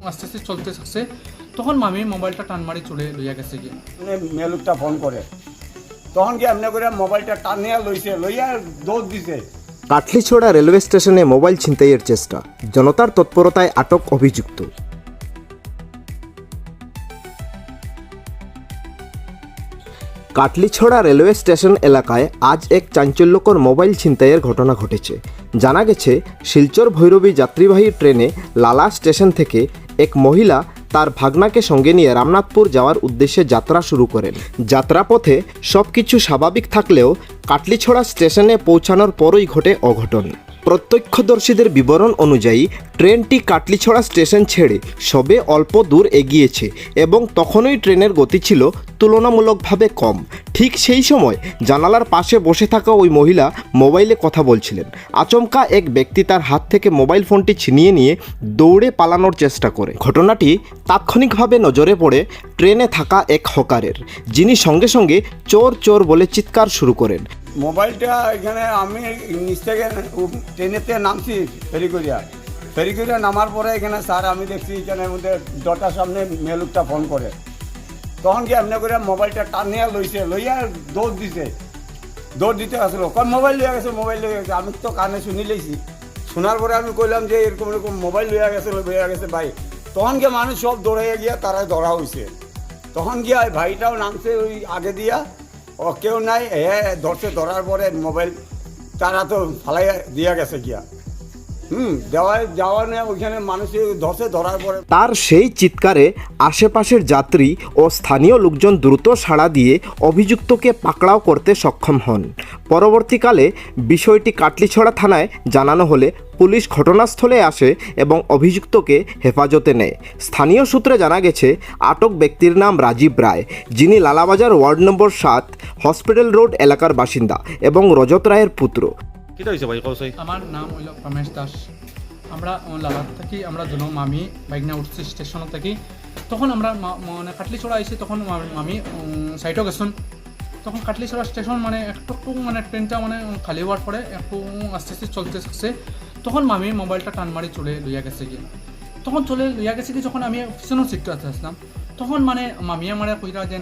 আস্তে আস্তে চলতে থাকছে, তখন মামি মোবাইলটা টান মারি চলে লইয়া গেছে গিয়ে। মেলুকটা ফোন করে, তখন কি এমনি করে মোবাইলটা টানিয়া লইছে, লইয়া দৌড় দিছে। কাটলিছড়া রেলওয়ে স্টেশনে মোবাইল ছিনতাইয়ের চেষ্টা, জনতার তৎপরতায় আটক অভিযুক্ত। কাটলিছড়া রেলওয়ে স্টেশন এলাকায় আজ এক চাঞ্চল্যকর মোবাইল ছিনতাইয়ের ঘটনা ঘটেছে। জানা গেছে, শিলচর ভৈরবী যাত্রীবাহী ট্রেনে লালা স্টেশন থেকে এক মহিলা তার ভাগনাকে সঙ্গে নিয়ে রামনাথপুর যাওয়ার উদ্দেশ্যে যাত্রা শুরু করেন। যাত্রাপথে সবকিছু স্বাভাবিক থাকলেও কাটলিছড়া স্টেশনে পৌঁছানোর পরই ঘটে অঘটন। প্রত্যক্ষদর্শীদের বিবরণ অনুযায়ী ট্রেনটি কাটলিছড়া স্টেশন ছেড়ে সবে অল্প দূর এগিয়েছে এবং তখনই ট্রেনের গতি ছিল তুলনামূলকভাবে কম। ঠিক সেই সময় জানালার পাশে বসে থাকা ওই মহিলা মোবাইলে কথা বলছিলেন। আচমকা এক ব্যক্তি তার হাত থেকে মোবাইল ফোনটি ছিনিয়ে নিয়ে দৌড়ে পালানোর চেষ্টা করে। ঘটনাটি তাৎক্ষণিকভাবে নজরে পড়ে ট্রেনে থাকা এক হকারের, যিনি সঙ্গে সঙ্গে চোর চোর বলে চিৎকার শুরু করেন। মোবাইলটা এখানে আমি নিচ থেকে ট্রেনেতে নামছি ফেরিকরিয়া নামার পরে এখানে স্যার আমি দেখছি এখানে মধ্যে দরজার সামনে মেলুকটা ফোন করে, তখন কি এমনি করে মোবাইলটা টানিয়া লইছে, লইয়া দৌড় দিছে। দৌড় দিতে আসলো, কম মোবাইল লইয়া গেছে। আমি তো কানে শুনি লইছি, শোনার পরে আমি কইলাম যে এরকম এরকম মোবাইল লইয়া গেছে ভাই। তখন গিয়ে মানুষ সব দৌড়াইয়া গিয়া তারা ধরা হয়েছে। তখন গিয়া ভাইটাও নামছে ওই আগে দিয়া, ও কেউ নাই, ধরছে। ধরার পরে মোবাইল তারা তো ফালাইয়া দিয়া গেছে গিয়া যাওয়া নেই ওইখানে মানুষ ধরছে। ধরার পরে তার সেই চিৎকারে আশেপাশের যাত্রী ও স্থানীয় লোকজন দ্রুত সাড়া দিয়ে অভিযুক্তকে পাকড়াও করতে সক্ষম হন। পরবর্তীকালে বিষয়টি কাটলিছড়া থানায় জানানো হলে পুলিশ ঘটনাস্থলে আসে এবং অভিযুক্তকে হেফাজতে নেয়। স্থানীয় সূত্রে জানা গেছে, আটক ব্যক্তির নাম রাজীব রায়, যিনি Lalabazar ward number 7 hospital road এলাকার বাসিন্দা এবং রজত রায়ের পুত্র। আমার নাম হইল রমেশ দাস। আমরা লালাত থাকি, আমরা দুনো মামি বাইকনা উঠছি স্টেশন থাকি। তখন আমরা মানে কাটলিছড়া আইসি, তখন মামি সাইডও গেছুন। তখন কাটলিছড়া স্টেশন মানে একটু মানে ট্রেনটা মানে খালি হওয়ার পরে একটু আস্তে আস্তে চলতে থাকছে, তখন মামি মোবাইলটা টান মারি চলে লইয়া গেছে গিয়ে। তখন চলে লইয়া গেছে কি, যখন আমি পিছনের সিটটা আসলাম, তখন মানে মামি আমার কইরা যে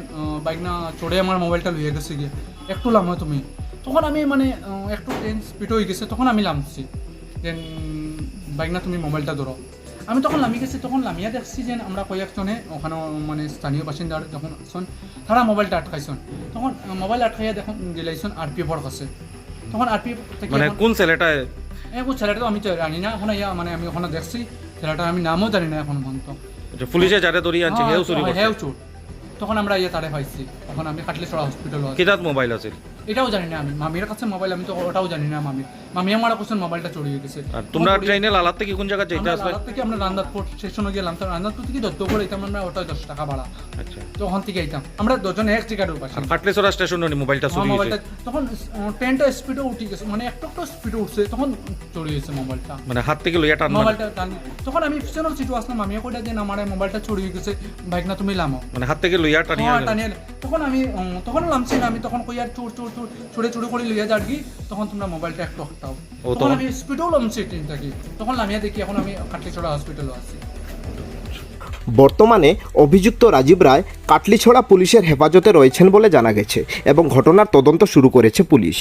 বাইকনা চড়ে আমার মোবাইলটা লইয়া গেছে গিয়ে, একটু লামো তুমি। তখন আমি মানে একটু ট্রেন স্পিড হয়ে গেছে, তখন আমি নামছি যে বাইকনা তুমি মোবাইলটা ধরো। আমি তখন নামি গেছি, তখন নামিয়া দেখছি যে আমরা কয়েকজনে ওখানে মানে স্থানীয় বাসিন্দার যখন আসছেন, তারা মোবাইলটা আটকাইছেন। তখন মোবাইল আটকাইয়া দেখুন দিলাইছেন আরপিএফর কাছে। তখন আরপিএফ থেকে মানে কোন ছেলেটা? ছেলেটা তো আমি তো জানি না, এখন মানে আমি ওখানে দেখছি ছেলেটা, আমি নামও জানি না এখন পর্যন্ত। পুলিশে যারা ধরিয়ে আনছে হেউ চুরি করছে। হেউ চোর। তখন আমরা তারে পাইছি, তখন আমি কাটলিছড়া হসপিটাল। কিতাত মোবাইল আছে এটাও জানি না আমি, মামির কাছে মোবাইল, আমি তো ওটাও জানি না। মামি আমার কোশ্চেন মোবাইলটা চুরি হয়ে গেছে। আর তোমরা ট্রেনে লালাত থেকে কোন জায়গা যাইতে আসলে? লালাত থেকে আমরা রামনাথপুর স্টেশনে গেলাম, তো রামনাথপুর থেকে দত্তপুর আইতাম আমরা, ওটা 10 টাকা ভাড়া। আচ্ছা, তো ওখান থেকে আইতাম আমরা দুজন এক টিকেট উঠছি। কাটলিছড়া স্টেশনে মোবাইলটা চুরি হয়েছে। তখন ট্রেনটা স্পিডে উঠে গেছে, মানে একটু স্পিডে উঠছে, তখন চুরি হয়েছে মোবাইলটা। মানে হাত থেকে লইয়া টান মোবাইলটা টান, তখন আমি পিছনের সিটে আসলাম, মামিয়া কইটা যে আমার মোবাইলটা চুরি হয়ে গেছে, বাইক না তুমি লামো। মানে হাত থেকে লইয়া টানিয়া তখন আমি তখন নামছি না, আমি তখন কইয়ার চোর চোর চোর চুরে চুরে করে লইয়া যাড়গি, তখন তোমরা মোবাইলটা একটু হটাও। তখন আমি স্পিডেও নামছি ট্রেন থেকে, তখন নামিয়া দেখি এখন আমি কাটলিছড়া হসপিটালে আছি। বর্তমানে অভিযুক্ত রাজীব রায় কাটলিছড়া পুলিশের হেফাজতে রয়েছেন বলে জানা গেছে এবং ঘটনার তদন্ত শুরু করেছে পুলিশ।